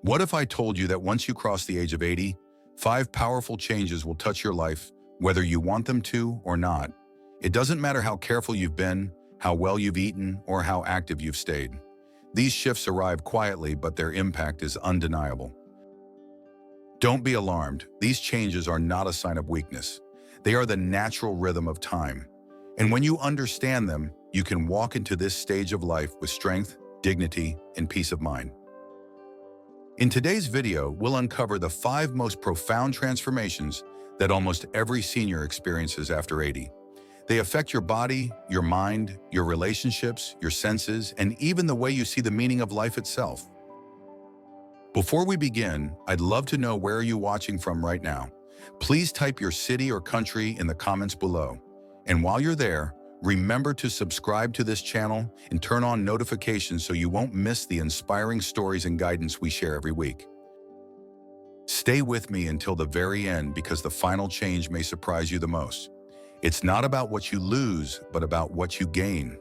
What if I told you that once you cross the age of 80, 5 powerful changes will touch your life, whether you want them to or not? It doesn't matter how careful you've been, how well you've eaten, or how active you've stayed. These shifts arrive quietly, but their impact is undeniable. Don't be alarmed. These changes are not a sign of weakness. They are the natural rhythm of time. And when you understand them, you can walk into this stage of life with strength, dignity, and peace of mind. In today's video, we'll uncover the 5 most profound transformations that almost every senior experiences after 80. They affect your body, your mind, your relationships, your senses, and even the way you see the meaning of life itself. Before we begin, I'd love to know where you're watching from right now. Please type your city or country in the comments below. And while you're there, remember to subscribe to this channel and turn on notifications so you won't miss the inspiring stories and guidance we share every week. Stay with me until the very end because the final change may surprise you the most. It's not about what you lose, but about what you gain.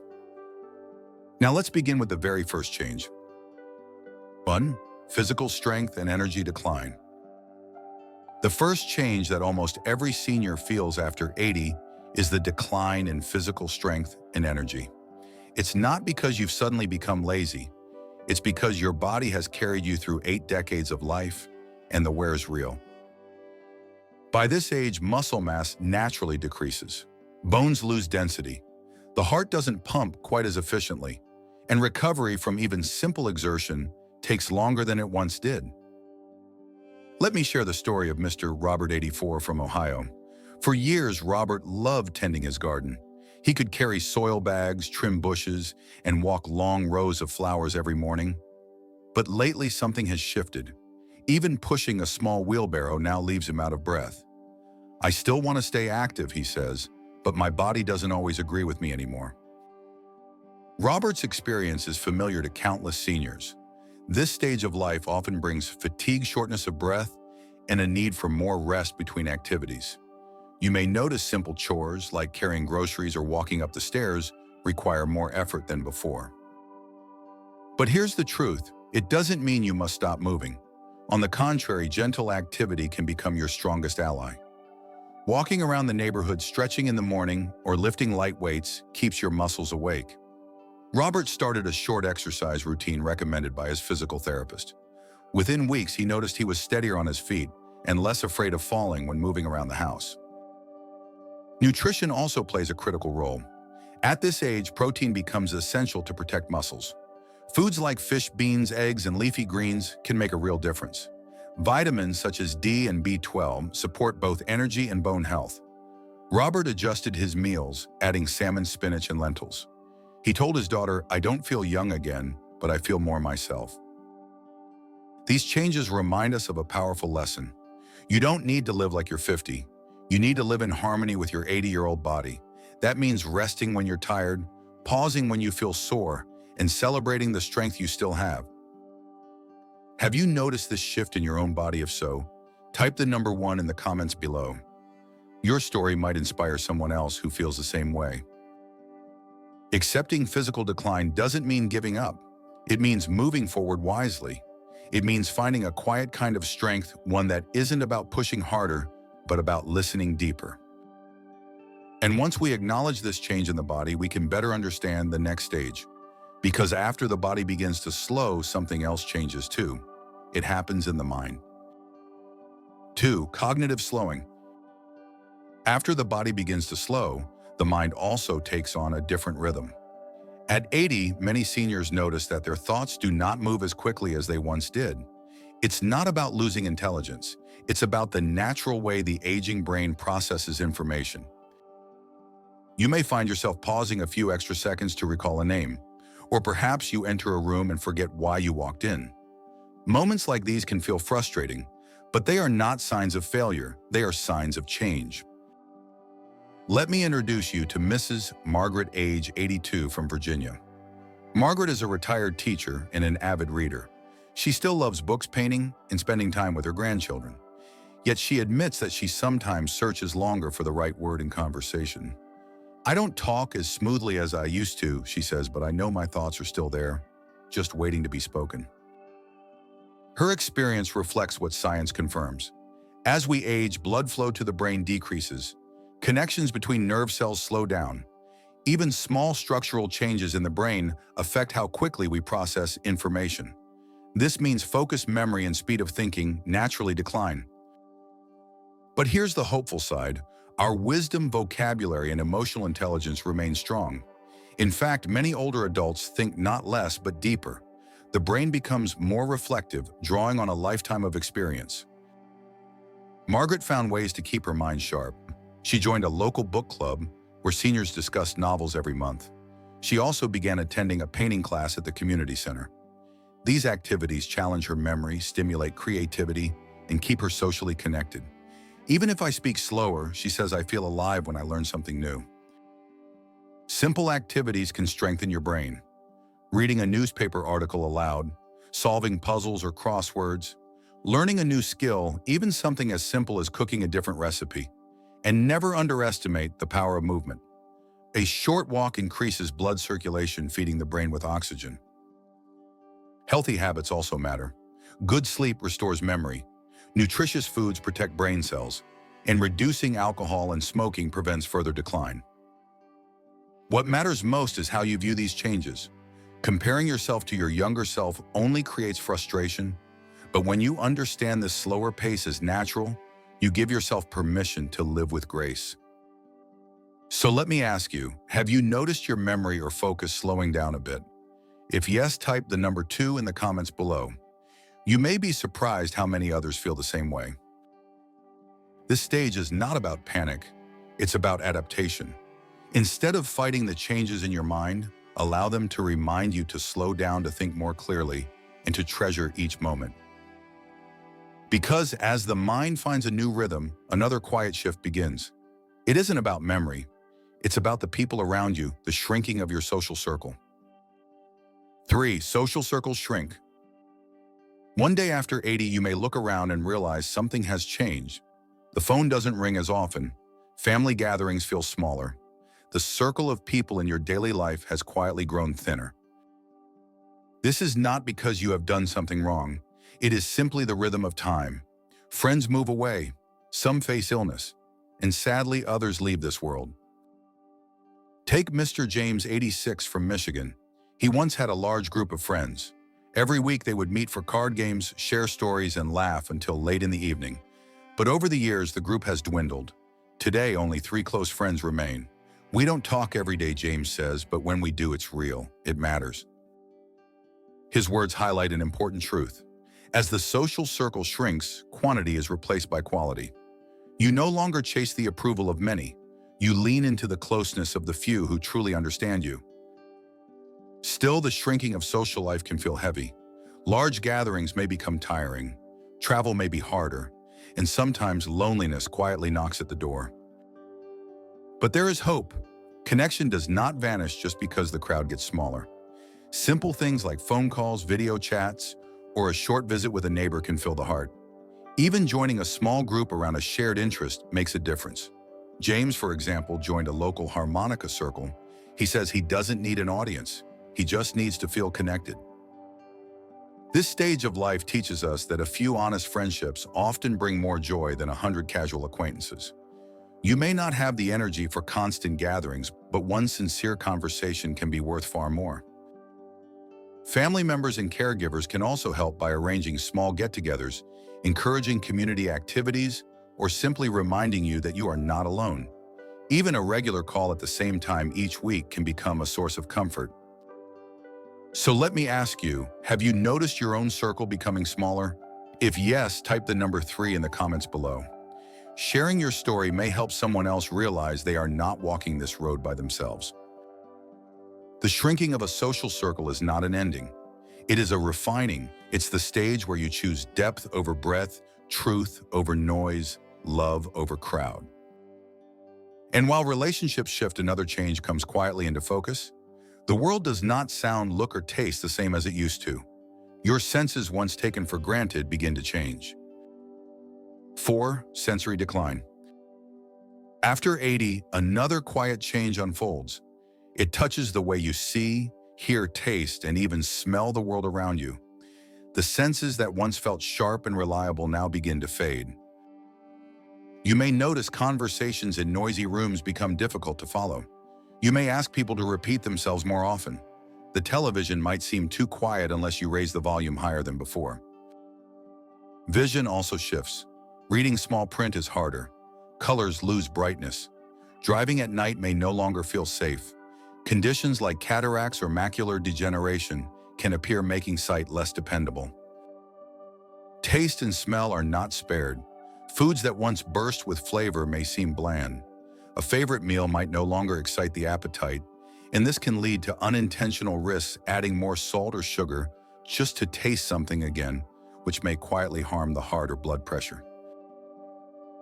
Now let's begin with the very first change. 1. Physical strength and energy decline. The first change that almost every senior feels after 80 is the decline in physical strength and energy. It's not because you've suddenly become lazy. It's because your body has carried you through 8 decades of life, and the wear's real. By this age, muscle mass naturally decreases. Bones lose density. The heart doesn't pump quite as efficiently, and recovery from even simple exertion takes longer than it once did. Let me share the story of Mr. Robert, 84, from Ohio. For years, Robert loved tending his garden. He could carry soil bags, trim bushes, and walk long rows of flowers every morning. But lately, something has shifted. Even pushing a small wheelbarrow now leaves him out of breath. "I still want to stay active," he says, "but my body doesn't always agree with me anymore." Robert's experience is familiar to countless seniors. This stage of life often brings fatigue, shortness of breath, and a need for more rest between activities. You may notice simple chores like carrying groceries or walking up the stairs require more effort than before. But here's the truth. It doesn't mean you must stop moving. On the contrary, gentle activity can become your strongest ally. Walking around the neighborhood, stretching in the morning, or lifting light weights keeps your muscles awake. Robert started a short exercise routine recommended by his physical therapist. Within weeks, he noticed he was steadier on his feet and less afraid of falling when moving around the house. Nutrition also plays a critical role. At this age, protein becomes essential to protect muscles. Foods like fish, beans, eggs, and leafy greens can make a real difference. Vitamins such as D and B12 support both energy and bone health. Robert adjusted his meals, adding salmon, spinach, and lentils. He told his daughter, "I don't feel young again, but I feel more myself." These changes remind us of a powerful lesson. You don't need to live like you're 50. You need to live in harmony with your 80-year-old body. That means resting when you're tired, pausing when you feel sore, and celebrating the strength you still have. Have you noticed this shift in your own body? If so, type the number 1 in the comments below. Your story might inspire someone else who feels the same way. Accepting physical decline doesn't mean giving up. It means moving forward wisely. It means finding a quiet kind of strength, one that isn't about pushing harder, but about listening deeper. And once we acknowledge this change in the body, we can better understand the next stage. Because after the body begins to slow, something else changes too. It happens in the mind. 2. Cognitive slowing. After the body begins to slow, the mind also takes on a different rhythm. At 80, many seniors notice that their thoughts do not move as quickly as they once did. It's not about losing intelligence. It's about the natural way the aging brain processes information. You may find yourself pausing a few extra seconds to recall a name, or perhaps you enter a room and forget why you walked in. Moments like these can feel frustrating, but they are not signs of failure. They are signs of change. Let me introduce you to Mrs. Margaret, age 82, from Virginia. Margaret is a retired teacher and an avid reader. She still loves books, painting, and spending time with her grandchildren. Yet she admits that she sometimes searches longer for the right word in conversation. "I don't talk as smoothly as I used to," she says, "but I know my thoughts are still there, just waiting to be spoken." Her experience reflects what science confirms. As we age, blood flow to the brain decreases. Connections between nerve cells slow down. Even small structural changes in the brain affect how quickly we process information. This means focus, memory, and speed of thinking naturally decline. But here's the hopeful side. Our wisdom, vocabulary, and emotional intelligence remain strong. In fact, many older adults think not less but deeper. The brain becomes more reflective, drawing on a lifetime of experience. Margaret found ways to keep her mind sharp. She joined a local book club where seniors discussed novels every month. She also began attending a painting class at the community center. These activities challenge her memory, stimulate creativity, and keep her socially connected. Even if I speak slower, she says, I feel alive when I learn something new. Simple activities can strengthen your brain. Reading a newspaper article aloud, solving puzzles or crosswords, learning a new skill, even something as simple as cooking a different recipe. And never underestimate the power of movement. A short walk increases blood circulation, feeding the brain with oxygen. Healthy habits also matter. Good sleep restores memory. Nutritious foods protect brain cells. And reducing alcohol and smoking prevents further decline. What matters most is how you view these changes. Comparing yourself to your younger self only creates frustration, but when you understand this slower pace is natural, you give yourself permission to live with grace. So let me ask you, have you noticed your memory or focus slowing down a bit? If yes, type the number 2 in the comments below. You may be surprised how many others feel the same way. This stage is not about panic, it's about adaptation. Instead of fighting the changes in your mind, allow them to remind you to slow down, to think more clearly, and to treasure each moment. Because as the mind finds a new rhythm, another quiet shift begins. It isn't about memory, it's about the people around you, the shrinking of your social circle. 3. Social circles shrink. One day after 80, you may look around and realize something has changed. The phone doesn't ring as often. Family gatherings feel smaller. The circle of people in your daily life has quietly grown thinner. This is not because you have done something wrong. It is simply the rhythm of time. Friends move away, some face illness, and sadly others leave this world. Take Mr. James, 86, from Michigan. He once had a large group of friends. Every week they would meet for card games, share stories, and laugh until late in the evening. But over the years, the group has dwindled. Today, only 3 close friends remain. We don't talk every day, James says, but when we do, it's real. It matters. His words highlight an important truth. As the social circle shrinks, quantity is replaced by quality. You no longer chase the approval of many. You lean into the closeness of the few who truly understand you. Still, the shrinking of social life can feel heavy. Large gatherings may become tiring. Travel may be harder. And sometimes loneliness quietly knocks at the door. But there is hope. Connection does not vanish just because the crowd gets smaller. Simple things like phone calls, video chats, or a short visit with a neighbor can fill the heart. Even joining a small group around a shared interest makes a difference. James, for example, joined a local harmonica circle. He says he doesn't need an audience. He just needs to feel connected. This stage of life teaches us that a few honest friendships often bring more joy than 100 casual acquaintances. You may not have the energy for constant gatherings, but one sincere conversation can be worth far more. Family members and caregivers can also help by arranging small get-togethers, encouraging community activities, or simply reminding you that you are not alone. Even a regular call at the same time each week can become a source of comfort. So let me ask you, have you noticed your own circle becoming smaller? If yes, type the number 3 in the comments below. Sharing your story may help someone else realize they are not walking this road by themselves. The shrinking of a social circle is not an ending. It is a refining. It's the stage where you choose depth over breadth, truth over noise, love over crowd. And while relationships shift, another change comes quietly into focus. The world does not sound, look, or taste the same as it used to. Your senses, once taken for granted, begin to change. 4. Sensory decline. After 80, another quiet change unfolds. It touches the way you see, hear, taste, and even smell the world around you. The senses that once felt sharp and reliable now begin to fade. You may notice conversations in noisy rooms become difficult to follow. You may ask people to repeat themselves more often. The television might seem too quiet unless you raise the volume higher than before. Vision also shifts. Reading small print is harder. Colors lose brightness. Driving at night may no longer feel safe. Conditions like cataracts or macular degeneration can appear, making sight less dependable. Taste and smell are not spared. Foods that once burst with flavor may seem bland. A favorite meal might no longer excite the appetite, and this can lead to unintentional risks, adding more salt or sugar just to taste something again, which may quietly harm the heart or blood pressure.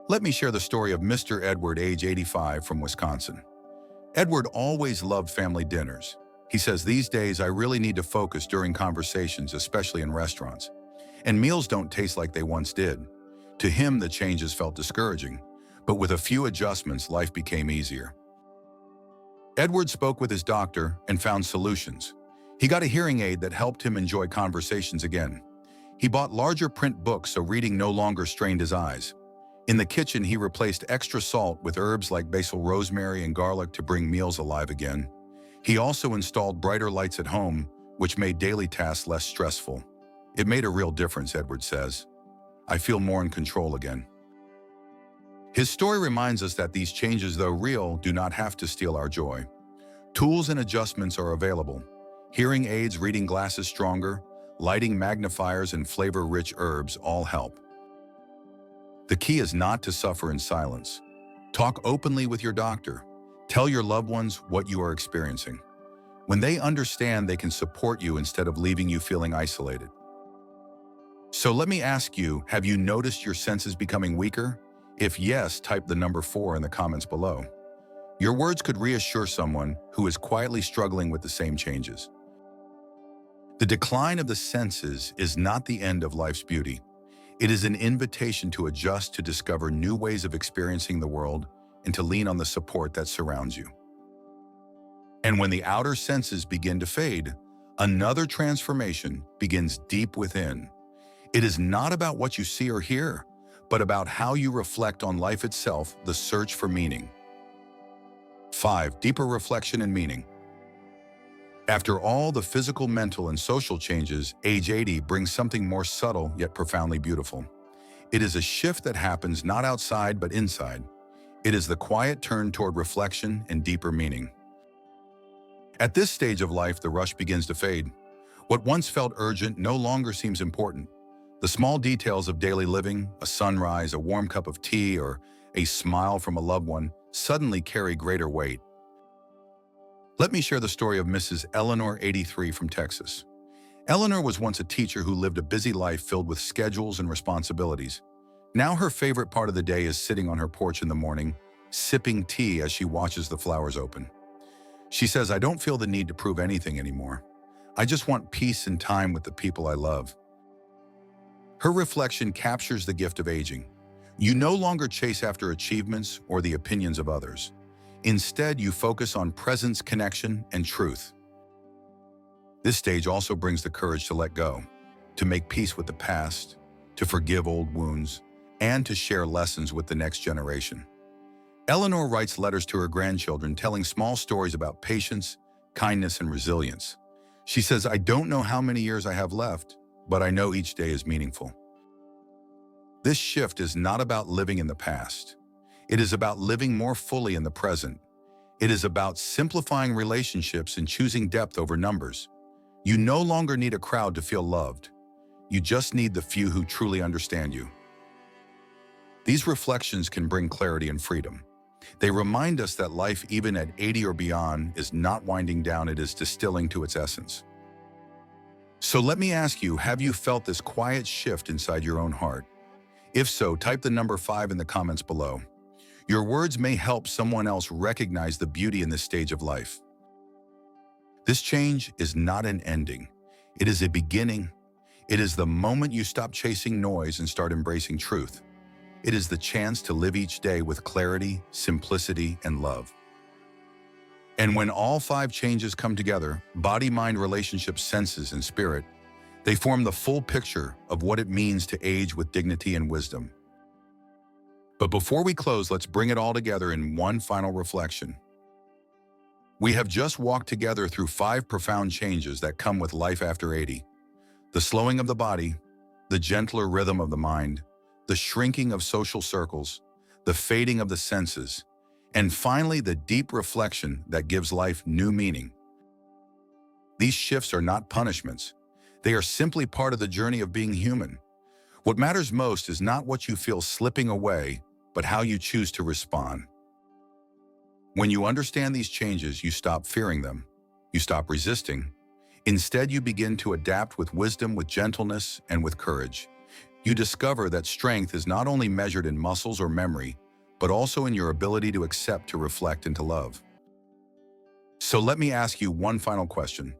Let me share the story of Mr. Edward, age 85, from Wisconsin. Edward always loved family dinners. He says, "These days I really need to focus during conversations, especially in restaurants. And meals don't taste like they once did." To him, the changes felt discouraging, but with a few adjustments, life became easier. Edward spoke with his doctor and found solutions. He got a hearing aid that helped him enjoy conversations again. He bought larger print books so reading no longer strained his eyes. In the kitchen, he replaced extra salt with herbs like basil, rosemary, and garlic to bring meals alive again. He also installed brighter lights at home, which made daily tasks less stressful. "It made a real difference," Edward says. "I feel more in control again." His story reminds us that these changes, though real, do not have to steal our joy. Tools and adjustments are available. Hearing aids, reading glasses stronger, lighting magnifiers, and flavor-rich herbs all help. The key is not to suffer in silence. Talk openly with your doctor. Tell your loved ones what you are experiencing. When they understand, they can support you instead of leaving you feeling isolated. So let me ask you, have you noticed your senses becoming weaker? If yes, type the number 4 in the comments below. Your words could reassure someone who is quietly struggling with the same changes. The decline of the senses is not the end of life's beauty. It is an invitation to adjust, to discover new ways of experiencing the world, and to lean on the support that surrounds you. And when the outer senses begin to fade, another transformation begins deep within. It is not about what you see or hear, but about how you reflect on life itself, the search for meaning. 5. Deeper reflection and meaning. After all the physical, mental, and social changes, age 80 brings something more subtle yet profoundly beautiful. It is a shift that happens not outside but inside. It is the quiet turn toward reflection and deeper meaning. At this stage of life, the rush begins to fade. What once felt urgent no longer seems important. The small details of daily living, a sunrise, a warm cup of tea, or a smile from a loved one, suddenly carry greater weight. Let me share the story of Mrs. Eleanor, 83, from Texas. Eleanor was once a teacher who lived a busy life filled with schedules and responsibilities. Now her favorite part of the day is sitting on her porch in the morning, sipping tea as she watches the flowers open. She says, "I don't feel the need to prove anything anymore. I just want peace and time with the people I love." Her reflection captures the gift of aging. You no longer chase after achievements or the opinions of others. Instead, you focus on presence, connection, and truth. This stage also brings the courage to let go, to make peace with the past, to forgive old wounds, and to share lessons with the next generation. Eleanor writes letters to her grandchildren, telling small stories about patience, kindness, and resilience. She says, "I don't know how many years I have left, but I know each day is meaningful." This shift is not about living in the past. It is about living more fully in the present. It is about simplifying relationships and choosing depth over numbers. You no longer need a crowd to feel loved. You just need the few who truly understand you. These reflections can bring clarity and freedom. They remind us that life, even at 80 or beyond, is not winding down, it is distilling to its essence. So let me ask you, have you felt this quiet shift inside your own heart? If so, type the number 5 in the comments below. Your words may help someone else recognize the beauty in this stage of life. This change is not an ending. It is a beginning. It is the moment you stop chasing noise and start embracing truth. It is the chance to live each day with clarity, simplicity, and love. And when all 5 changes come together, body, mind, relationships, senses, and spirit, They form the full picture of what it means to age with dignity and wisdom. But before we close, let's bring it all together in one final reflection. We have just walked together through 5 profound changes that come with life after 80. The slowing of the body, the gentler rhythm of the mind, the shrinking of social circles, the fading of the senses, and finally the deep reflection that gives life new meaning. These shifts are not punishments. They are simply part of the journey of being human. What matters most is not what you feel slipping away, but how you choose to respond. When you understand these changes, you stop fearing them. You stop resisting. Instead, you begin to adapt with wisdom, with gentleness, and with courage. You discover that strength is not only measured in muscles or memory, but also in your ability to accept, to reflect, and to love. So let me ask you one final question.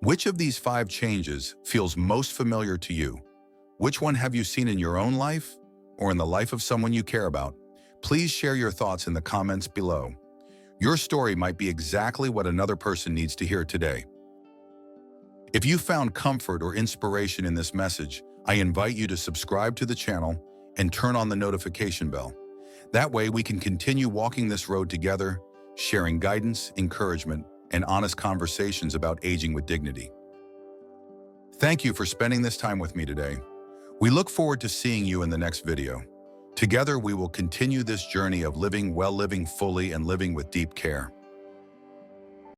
Which of these 5 changes feels most familiar to you? Which one have you seen in your own life or in the life of someone you care about? Please share your thoughts in the comments below. Your story might be exactly what another person needs to hear today. If you found comfort or inspiration in this message, I invite you to subscribe to the channel and turn on the notification bell. That way we can continue walking this road together, sharing guidance, encouragement, and honest conversations about aging with dignity. Thank you for spending this time with me today. We look forward to seeing you in the next video. Together we will continue this journey of living well, living fully, and living with deep care.